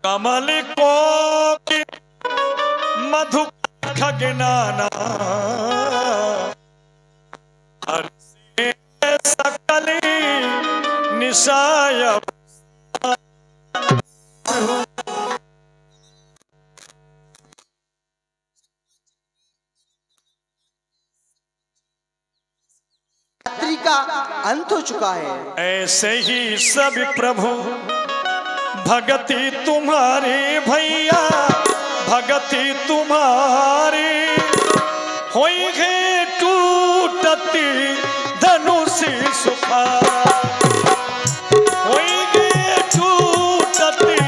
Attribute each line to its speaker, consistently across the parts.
Speaker 1: कमल कोकिल मधु खगनाना Hershey सकली निशाय
Speaker 2: रात्रि का अंत हो चुका है।
Speaker 1: ऐसे ही सब प्रभु भगति तुम्हारी भैया भगति तुम्हारी होई है टूटती धनुषी सुखा होई है टूटती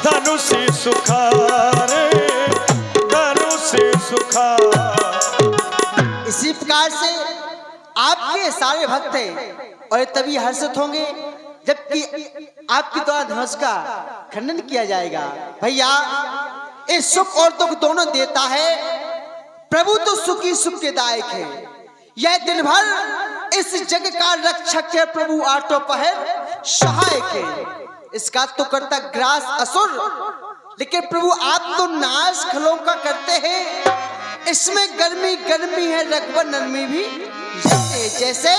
Speaker 1: धनुषी सुखा रे धनुषी सुखा।
Speaker 2: इसी प्रकार से आपके सारे भक्त हैं और तभी हर्षित होंगे जबकि आपके द्वारा धनुष का खंडन किया जाएगा। भैया इस सुख और दुख दोनों देता है प्रभु, तो सुखी सुख के दायक है। यह दिन भर इस जग का रक्षक है प्रभु, आठों पहर सहायक है। इसका तो करता ग्रास असुर, लेकिन प्रभु आप तो नाश खलों का करते हैं। इसमें गर्मी गर्मी है रघुवर नरमी भी जैसे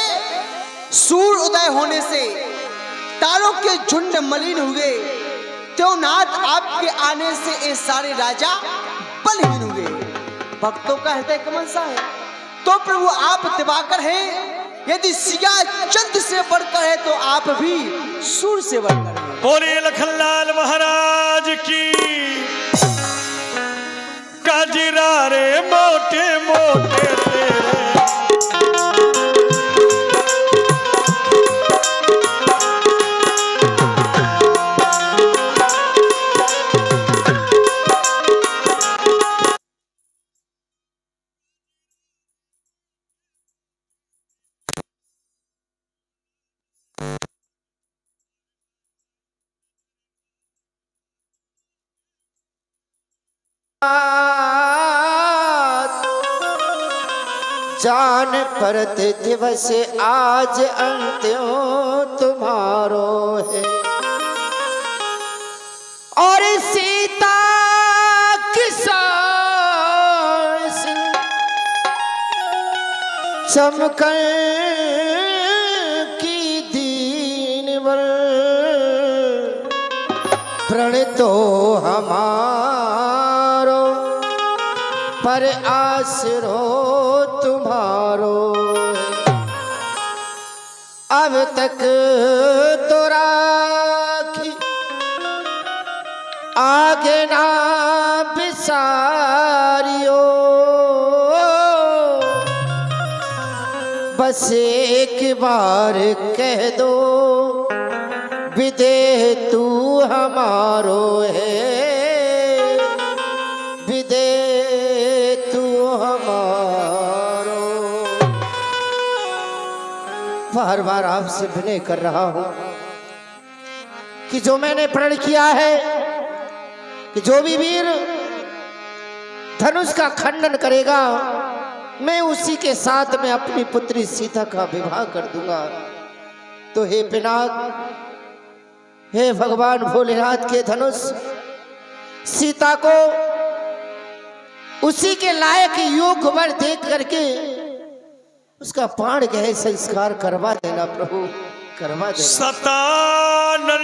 Speaker 2: सूर्य उदय होने से तारों के झुंड मलिन हुए, त्यों नाथ आपके आने से ये सारे राजा बलहीन हुए। भक्तों का हृदय कमल सा है तो प्रभु आप दिवाकर हैं। यदि सिया चंद से बढ़कर है तो आप भी सूर्य से बढ़कर हैं।
Speaker 1: बोले लखनलाल महाराज की काजरा रे मोटे मोटे तेरे
Speaker 3: जान परत दिवस आज अंत्यों तुम्हारो है और सीता किसान चमकन की दीनवर प्रण तो हमारो पर आसरो तुम्हारो। अब तक तो राखी आगे ना बिसारियो, बस एक बार कह दो विदेह तू हमारो है, विदेह तू हमारो। बार बार आपसे विनय कर रहा हूं कि जो मैंने प्रण किया है कि जो भी वीर धनुष का खंडन करेगा मैं उसी के साथ में अपनी पुत्री सीता का विवाह कर दूंगा। तो हे पिनाक, हे भगवान भोलेनाथ के धनुष सीता को उसी के लायक योग वर देख करके उसका प्राण गहे संस्कार करवा देना प्रभु, करवा देना।
Speaker 1: सतानंद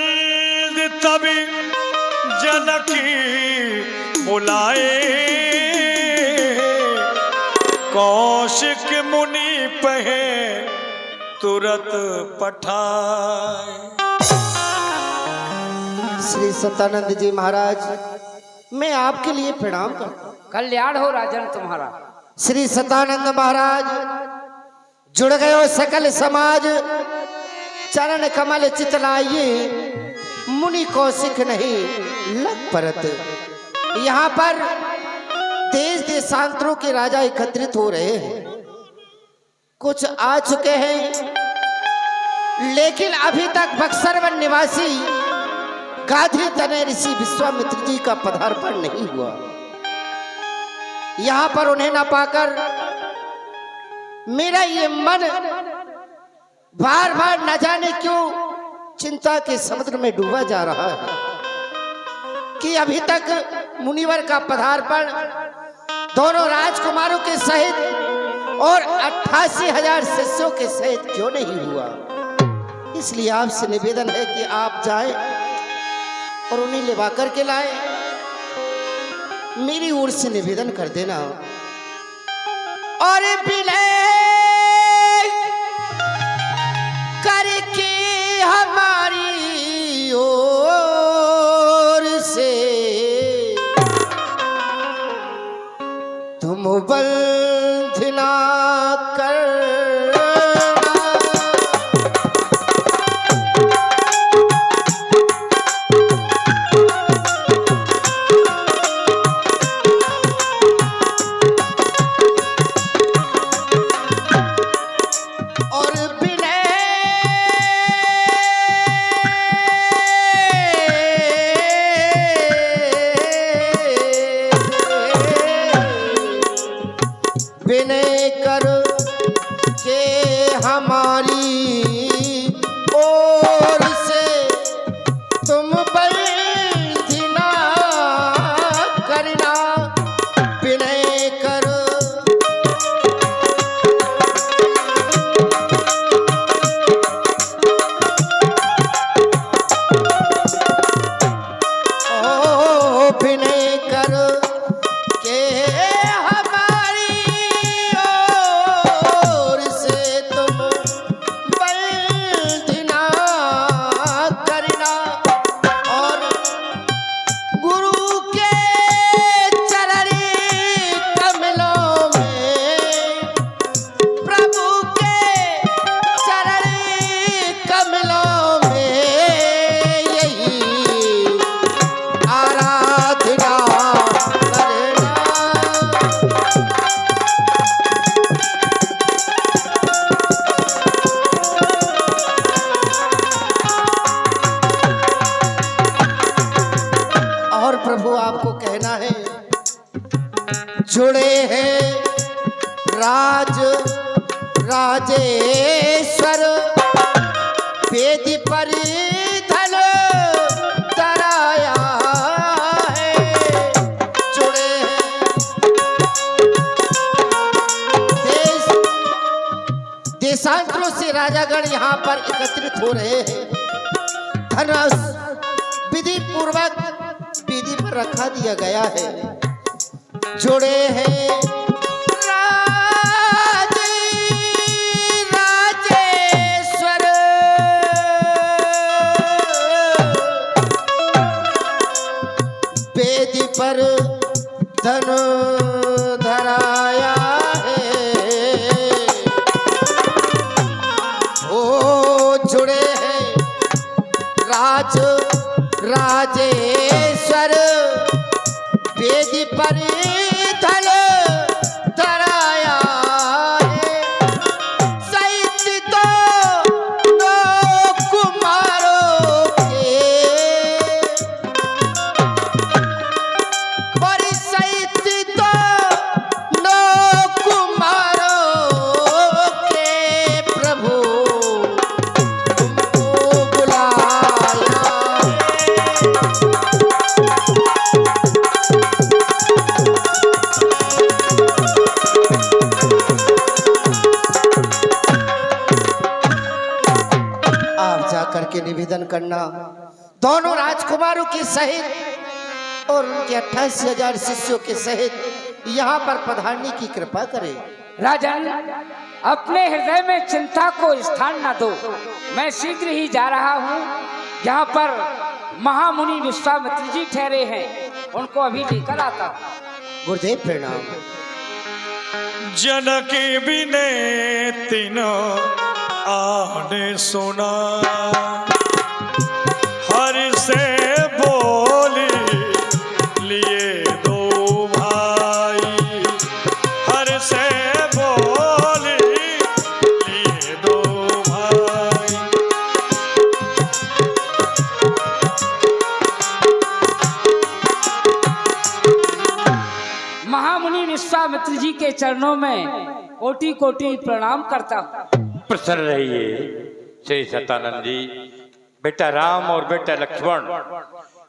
Speaker 1: तभी जनकी बुलाए कौशिक मुनि पहे तुरत पठाए।
Speaker 3: श्री सतानंद जी महाराज मैं आपके लिए प्रणाम करता हूं।
Speaker 4: कल्याण हो राजन तुम्हारा।
Speaker 3: श्री सतानंद महाराज जुड़ गयो सकल समाज चरण कमल चितलाइए मुनि कौशिक नहीं लग परत। यहाँ पर देश देशांतरों के राजा एकत्रित हो रहे हैं, कुछ आ चुके हैं लेकिन अभी तक बक्सर वन निवासी गाधी तनय ऋषि विश्वामित्र जी का पदार्पण नहीं हुआ। यहाँ पर उन्हें न पाकर मेरा ये मन बार बार न जाने क्यों चिंता के समुद्र में डूबा जा रहा है। कि अभी तक मुनिवर का पदार्पण दोनों राजकुमारों के सहित और 88,000 शिष्यों के सहित क्यों नहीं हुआ। इसलिए आपसे निवेदन है कि आप जाएं और उन्हें लिवा करके लाए। मेरी ओर से निवेदन कर देना। और विनय करके हमारी ओर से तुम बंधना कर विनय कर के हमारी ओर से तुम बंधना करना। विनय कर ओ विनय कर के जुड़े हैं राज राजेश्वर वेदी पर धन तराया है। जुड़े हैं देशांतरों से राजागण यहाँ पर एकत्रित हो रहे हैं। धनुष विधि पूर्वक विधि पर रखा दिया गया है। जुड़े हैं राज राजेश्वर वेदी पर धन धराया है। ओ जुड़े हैं राज राजेश्वर वेदी पर धन धराया है। सहित दो कुमारों के और सहित दो कुमारों के प्रभु तुमको बुलाया। करके निवेदन करना दोनों राजकुमारों के सहित और उनके 88,000 शिष्यों के सहित यहाँ पर पधारने की कृपा करें।
Speaker 4: राजन, अपने हृदय में चिंता को स्थान न दो। मैं शीघ्र ही जा रहा हूँ। यहाँ पर महामुनि विश्वामित्र जी ठहरे हैं, उनको अभी लेकर आता हूँ।
Speaker 3: गुरुदेव प्रणाम।
Speaker 1: जनक बिने तीनों आने सुना हर से बोली लिए दो भाई। हर से बोली लिए दो भाई।
Speaker 4: महामुनि विश्वामित्र जी के चरणों में कोटि कोटि प्रणाम करता हूँ।
Speaker 5: प्रसन्न रहिए श्री सतानंद जी। बेटा राम और बेटा लक्ष्मण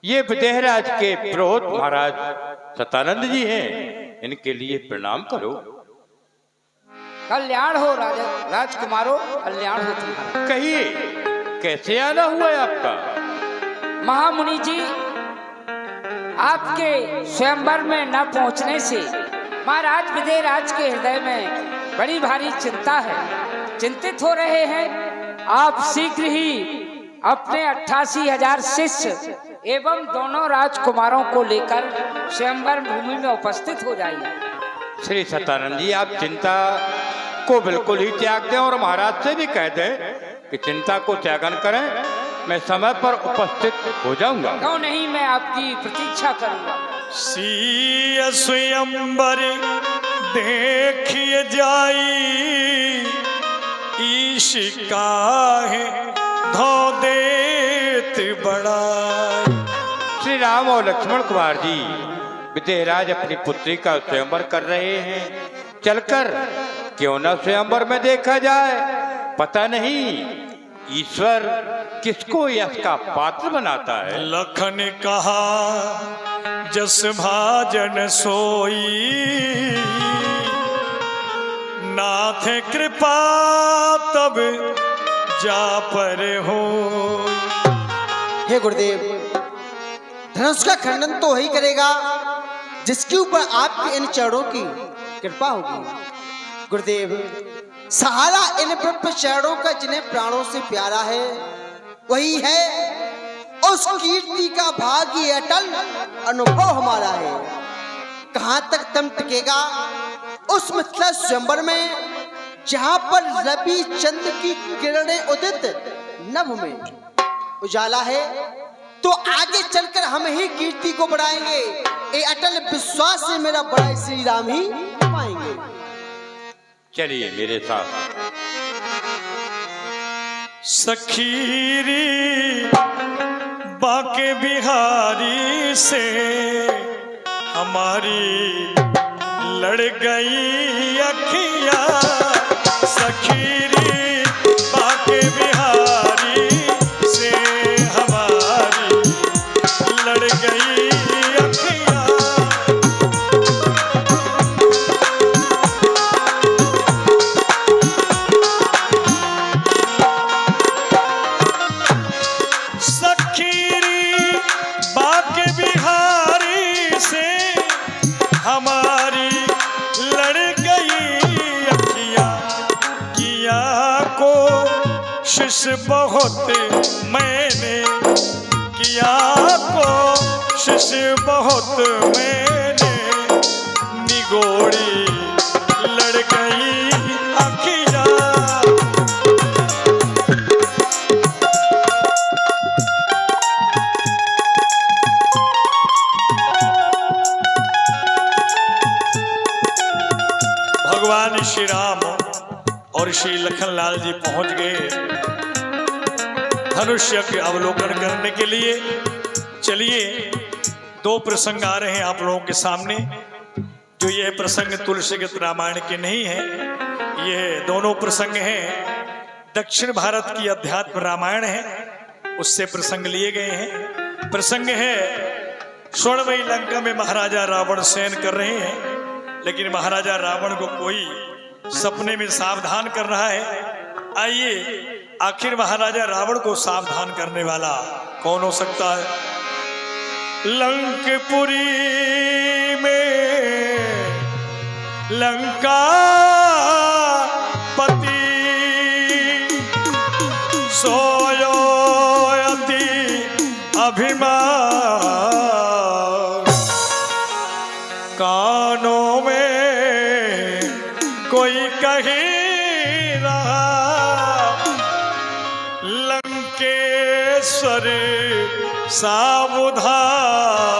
Speaker 5: ये विदेहराज के पुरोहित महाराज सतानंद जी हैं, इनके लिए प्रणाम करो।
Speaker 4: कल्याण हो राजा राजकुमारों, कल्याण हो तुम्हारा।
Speaker 5: कहिए कैसे आना हुआ है आपका?
Speaker 4: महामुनि जी, आपके स्वयंवर में न पहुंचने से महाराज विदेहराज के हृदय में बड़ी भारी चिंता है, चिंतित हो रहे हैं। आप शीघ्र ही अपने 88,000 शिष्य एवं दोनों राजकुमारों को लेकर स्वयंवर भूमि में उपस्थित हो जाइए।
Speaker 5: श्री सतानंद जी, आप चिंता को बिल्कुल ही त्याग दें और महाराज से भी कह दें कि चिंता को त्यागन करें, मैं समय पर उपस्थित हो जाऊंगा।
Speaker 4: क्यों नहीं, मैं आपकी प्रतीक्षा करूंगा।
Speaker 1: सिय स्वयंवर देखिए जाई, ईश काहे धो देत बड़ाई।
Speaker 5: श्री राम और लक्ष्मण कुमार जी विदेहराज अपनी पुत्री का स्वयंवर कर रहे हैं, चलकर क्यों न स्वयंवर में देखा जाए। पता नहीं ईश्वर किसको यश का पात्र बनाता है।
Speaker 1: लखन कहा जस भाजन सोई, नाथ कृपा तब जा पर हो।
Speaker 2: हे गुरुदेव, धनुष का खंडन तो वही करेगा जिसके ऊपर आपके इन चरणों की कृपा होगी। गुरुदेव, सहारा इन प्रभु चरणों का जिन्हें प्राणों से प्यारा है वही है, उस कीर्ति का भाग्य अटल अनुभव हमारा है। कहां तक दम टिकेगा उस मिथिला स्वयंवर में जहां पर रवि चंद्र की किरणें उदित नभ में उजाला है, तो आगे चलकर हम ही कीर्ति को बढ़ाएंगे। ये अटल विश्वास से मेरा बड़ा श्री राम ही पाएंगे।
Speaker 5: चलिए मेरे साथ।
Speaker 1: सखीरी बाके बिहारी से हमारी लड़ गई अखियां। सखीरी बाके बिहारी से हमारी लड़ गई अखियां। सखीरी बाके बिहारी से हमारी लड़ गई अखियां। किया कोशिश बहुत मैंने, किया कोशिश बहुत मैंने, निगोड़ी लड़ गई अखियां। भगवान श्री राम और श्री लखनलाल जी पहुंच गए धनुष्य के अवलोकन करने के लिए। चलिए, दो प्रसंग आ रहे हैं आप लोगों के सामने। जो ये प्रसंग तुलसीगीत रामायण के नहीं है, ये दोनों प्रसंग हैं दक्षिण भारत की अध्यात्म रामायण है, उससे प्रसंग लिए गए हैं। प्रसंग है स्वर्णमयी लंका में महाराजा रावण शयन कर रहे हैं, लेकिन महाराजा रावण को कोई सपने में सावधान कर रहा है। आइए, आखिर महाराजा रावण को सावधान करने वाला कौन हो सकता है? लंकपुरी में लंका पति सोयो अति अभिमान। कानों में कोई कही रहा लंकेश्वर सावधान।